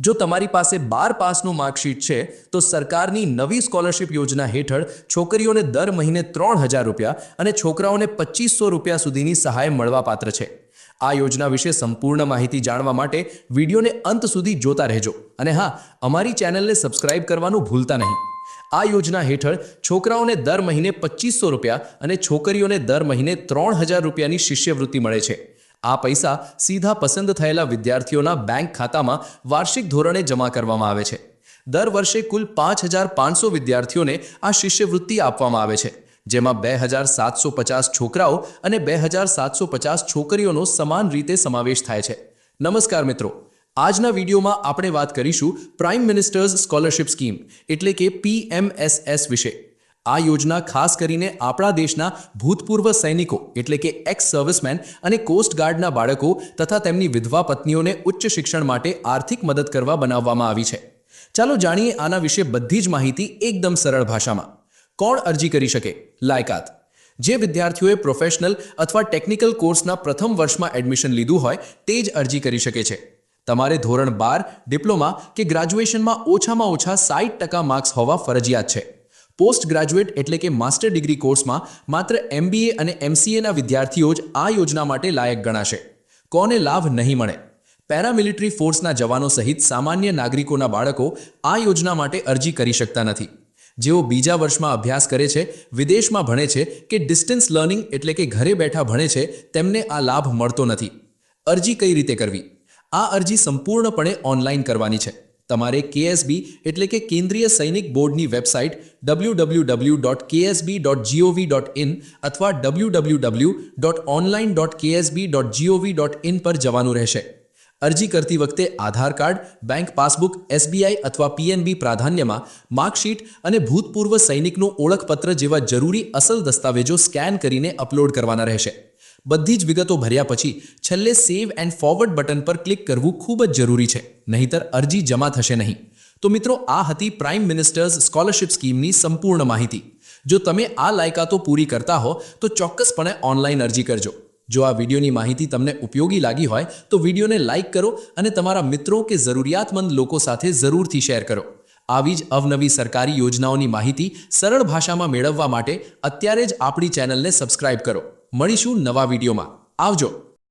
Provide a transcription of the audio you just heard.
જો તમારી પાસે 12 પાસનું માર્કશીટ છે તો સરકારની નવી સ્કોલરશિપ યોજના હેઠળ છોકરીઓને દર મહિને 3000 રૂપિયા અને છોકરાઓને 2500 રૂપિયા સુધીની સહાય મળવાપાત્ર છે। આ યોજના વિશે સંપૂર્ણ માહિતી જાણવા માટે વિડીયોને અંત સુધી જોતા રહેજો અને હા, અમારી ચેનલને સબસ્ક્રાઇબ કરવાનું ભૂલતા નહીં। આ યોજના હેઠળ છોકરાઓને દર મહિને 2500 રૂપિયા અને છોકરીઓને દર મહિને 3000 રૂપિયાની શિષ્યવૃત્તિ મળે છે। આ પૈસા સીધા પસંદ થયેલા વિદ્યાર્થીઓના બેંક ખાતામાં વાર્ષિક ધોરણે જમા કરવામાં આવે છે। દર વર્ષે કુલ 5500 વિદ્યાર્થીઓને આ શિષ્યવૃત્તિ આપવામાં આવે છે, જેમાં 2750 છોકરાઓ અને 2750 છોકરીઓનો સમાન રીતે સમાવેશ થાય છે। નમસ્કાર મિત્રો, આજના વિડીયોમાં આપણે વાત કરીશું પ્રાઇમ મિનિસ્ટર્સ સ્કોલરશિપ સ્કીમ એટલે કે PMSS વિશે। આ યોજના ખાસ કરીને આપણા દેશના ભૂતપૂર્વ સૈનિકો એટલે કે એક્સ સર્વિસમેન અને કોસ્ટ ગાર્ડના બાળકો તથા તેમની વિધવા પત્નીઓને ઉચ્ચ શિક્ષણ માટે આર્થિક મદદ કરવા બનાવવામાં આવી છે। ચાલો જાણીએ આના વિશે બધી જ માહિતી એકદમ સરળ ભાષામાં। કોણ અરજી કરી શકે? લાયકાત: જે વિદ્યાર્થીઓએ પ્રોફેશનલ અથવા ટેકનિકલ કોર્સના પ્રથમ વર્ષમાં એડમિશન લીધું હોય તે જ અરજી કરી શકે છે। તમારે ધોરણ 12, ડિપ્લોમા કે ગ્રેજ્યુએશનમાં ઓછામાં ઓછા 60% માર્ક્સ હોવા ફરજિયાત છે। પોસ્ટ ગ્રેજ્યુએટ એટલે કે માસ્ટર ડિગ્રી કોર્સમાં માત્ર MBA અને MCAના વિદ્યાર્થીઓ જ આ યોજના માટે લાયક ગણાશે। કોને લાભ નહીં મળે? પેરામિલિટરી ફોર્સના જવાનો સહિત સામાન્ય નાગરિકોના બાળકો આ યોજના માટે અરજી કરી શકતા નથી। જેઓ બીજા વર્ષમાં અભ્યાસ કરે છે, વિદેશમાં ભણે છે કે ડિસ્ટન્સ લર્નિંગ એટલે કે ઘરે બેઠા ભણે છે, તેમને આ લાભ મળતો નથી। અરજી કઈ રીતે કરવી? આ અરજી સંપૂર્ણપણે ઓનલાઈન કરવાની છે। તમારે KSB એટલે કે કેન્દ્રીય સૈનિક બોર્ડની વેબસાઇટ www.ksb.gov.in અથવા www.online.ksb.gov.in પર જવાનું રહેશે। અરજી કરતી વખતે આધાર કાર્ડ, બેંક પાસબુક, SBI અથવા PNB પ્રાધાન્યમાં, માર્કશીટ અને ભૂતપૂર્વ સૈનિકનું ઓળખપત્ર જેવા જરૂરી અસલ દસ્તાવેજો સ્કેન કરીને અપલોડ કરવાના રહેશે। બધી જ વિગતો ભર્યા પછી છેલ્લે સેવ એન્ડ ફોરવર્ડ બટન પર ક્લિક કરવું ખૂબ જ જરૂરી છે, નહીંતર અરજી જમા થશે નહીં। તો મિત્રો, આ હતી પ્રાઇમ મિનિસ્ટર્સ સ્કોલરશિપ સ્કીમની સંપૂર્ણ માહિતી। જો તમે આ લાયકાતો પૂરી કરતા હો તો ચોક્કસપણે ઓનલાઈન અરજી કરજો। જો આ વિડીયોની માહિતી તમને ઉપયોગી લાગી હોય તો વિડીયોને લાઇક કરો અને તમારા મિત્રો કે જરૂરિયાતમંદ લોકો સાથે જરૂરથી શેર કરો। આવી જ અવનવી સરકારી યોજનાઓની માહિતી સરળ ભાષામાં મેળવવા માટે અત્યારે જ આપણી ચેનલને સબસ્ક્રાઇબ કરો। મળીશું નવા વિડીયોમાં। આવજો।